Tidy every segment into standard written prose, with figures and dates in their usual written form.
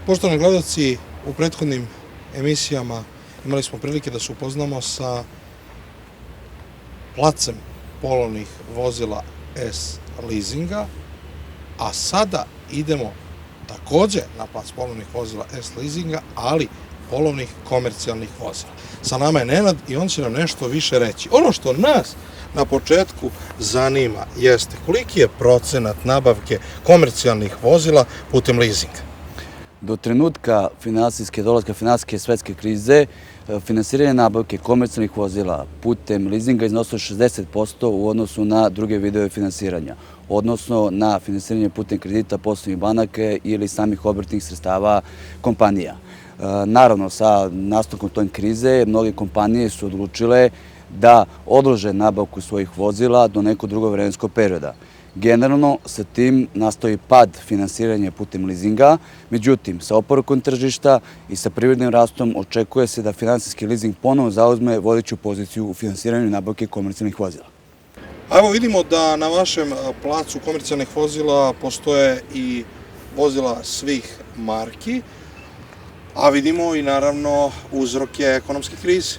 Poštovani gledalci, u prethodnim emisijama imali smo prilike da se upoznamo sa placem polovnih vozila S-leasinga, a sada idemo takođe na plac polovnih vozila S-leasinga, ali polovnih komercijalnih vozila. Sa nama je Nenad i on će nam nešto više reći. Ono što nas na početku zanima jeste koliki je procenat nabavke komercijalnih vozila putem leasinga. Do trenutka dolaska finansijske svetske krize, finansiranje nabavke komercijalnih vozila putem leasinga iznosilo 60% u odnosu na druge vidove finansiranja, odnosno na finansiranje putem kredita poslovnih banaka ili samih obrtnih sredstava kompanija. Naravno, sa nastankom toj krize, mnoge kompanije su odlučile da odlože nabavku svojih vozila do nekog drugog vremenskog perioda. Generalno, sa tim nastoji pad finansiranja putem leasinga, međutim, sa oporavkom tržišta i sa privrednim rastom očekuje se da finansijski leasing ponovo zauzme vodeću poziciju u finansiranju nabavke komercijalnih vozila. Evo vidimo da na vašem placu komercijalnih vozila postoje i vozila svih marki, a vidimo i naravno uzroke ekonomske krize.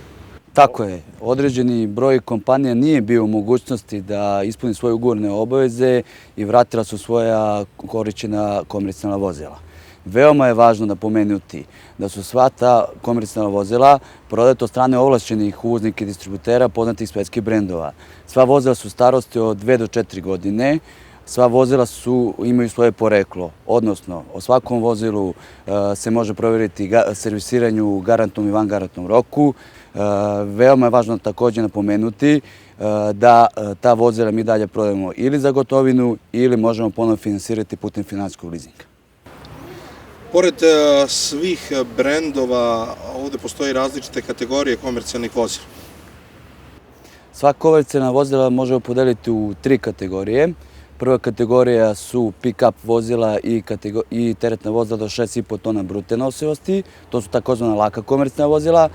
Tako je. Određeni broj kompanija nije bio u mogućnosti da ispuni svoje ugovorne obaveze i vratila su svoja korišćena komercijalna vozila. Veoma je važno napomenuti da su sva ta komercijalna vozila prodata od strane ovlašćenih uvoznika i distributera poznatih svetskih brendova. Sva vozila su starosti od 2 do 4 godine, sva vozila imaju svoje poreklo, odnosno o svakom vozilu se može provjeriti servisiranje u garantnom i vangarantnom roku. Veoma je važno takođe napomenuti da ta vozila mi dalje prodajemo ili za gotovinu ili možemo ponovno finansirati putem finansijskog leasinga. Pored svih brendova, ovde postoje različite kategorije komercijalnih vozila. Sva komercijalna vozila možemo podeliti u 3 kategorije. Prva kategorija su pick-up vozila i teretna vozila do 6,5 tona brute nosivosti. To su takozvana laka komercijalna vozila.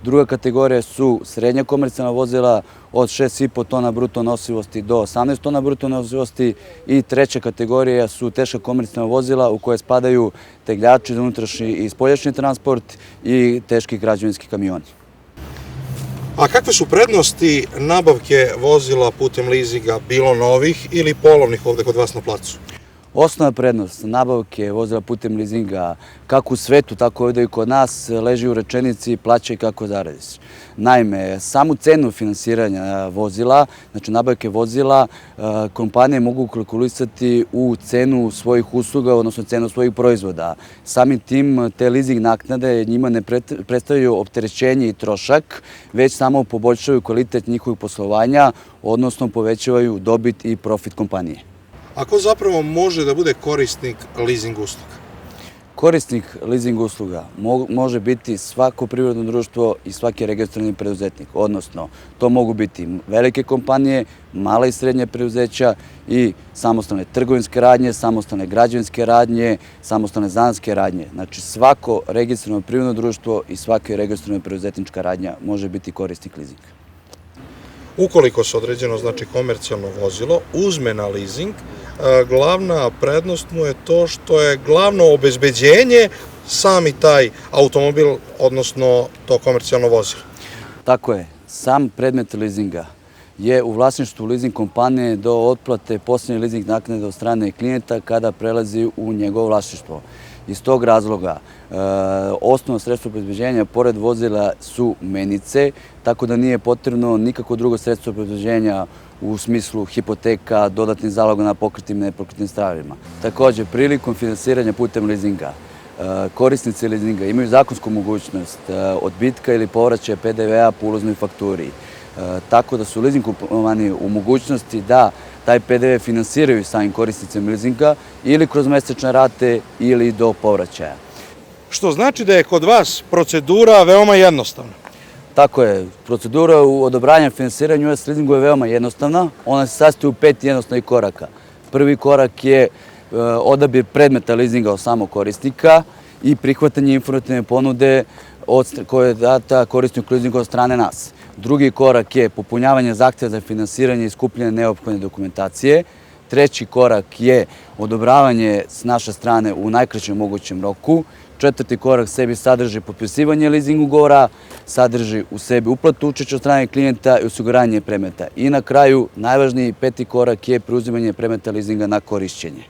Druga kategorija su srednja komercijalna vozila od 6,5 tona bruto nosivosti do 18 tona bruto nosivosti. I treća kategorija su teška komercijalna vozila u koje spadaju tegljači za unutrašnji i spoljašnji transport i teški građevinski kamioni. A kakve su prednosti nabavke vozila putem leasinga, bilo novih ili polovnih ovde kod vas na placu? Osnovna prednost nabavke vozila putem leasinga, kako u svetu, tako ovde i kod nas, leži u rečenici plaćaj kako zaradiš. Naime, samu cenu finansiranja vozila, znači nabavke vozila, kompanije mogu kalkulisati u cenu svojih usluga, odnosno cenu svojih proizvoda. Samim tim, te leasing naknade njima ne predstavljaju opterećenje i trošak, već samo poboljšavaju kvalitet njihovih poslovanja, odnosno povećavaju dobit i profit kompanije. A ko zapravo može da bude korisnik leasing usluga? Korisnik leasing usluga može biti svako privredno društvo i svaki registrovani preduzetnik, odnosno to mogu biti velike kompanije, mala i srednja preduzeća i samostalne trgovinske radnje, samostalne građevinske radnje, samostalne zanatske radnje. Znači svako registrovano privredno društvo i svaka registrovana preduzetnička radnja može biti korisnik leasinga. Ukoliko se određeno, znači komercijalno vozilo, uzme na leasing, glavna prednost mu je to što je glavno obezbeđenje sami taj automobil, odnosno to komercijalno vozilo. Tako je. Sam predmet leasinga je u vlasništvu leasing kompanije do otplate posljednje leasing naknade od strane klijenta kada prelazi u njegovo vlasništvo. Iz tog razloga osnovno sredstvo obezbeđenja pored vozila su menice, tako da nije potrebno nikako drugo sredstvo obezbeđenja u smislu hipoteka, dodatnih zaloga na pokretnim i nepokretnim stvarima. Takođe, prilikom finansiranja putem leasinga, korisnici leasinga imaju zakonsku mogućnost odbitka ili povraćaja PDV-a po uloznoj fakturi. Tako da su leasing kompanije u mogućnosti da taj PDV finansiraju samim korisnicima leasinga ili kroz mesečne rate ili do povraćaja. Što znači da je kod vas procedura veoma jednostavna. Tako je. Procedura u odobranju finansiranja US leasingu je veoma jednostavna. Ona se sastoji u 5 jednostavnih koraka. Prvi korak je odabir predmeta leasinga od samog korisnika i prihvatanje informativne ponude koja je data korisniku leasinga od strane nas. Drugi korak je popunjavanje zahteva za finansiranje i skupljanje neophodne dokumentacije. Treći korak je odobravanje s naše strane u najkraćem mogućem roku. Četvrti korak sebi sadrži potpisivanje leasing ugovora, sadrži u sebi uplatu učešća od strane klijenta i osiguranje predmeta. I na kraju, najvažniji peti korak je preuzimanje predmeta leasinga na korišćenje.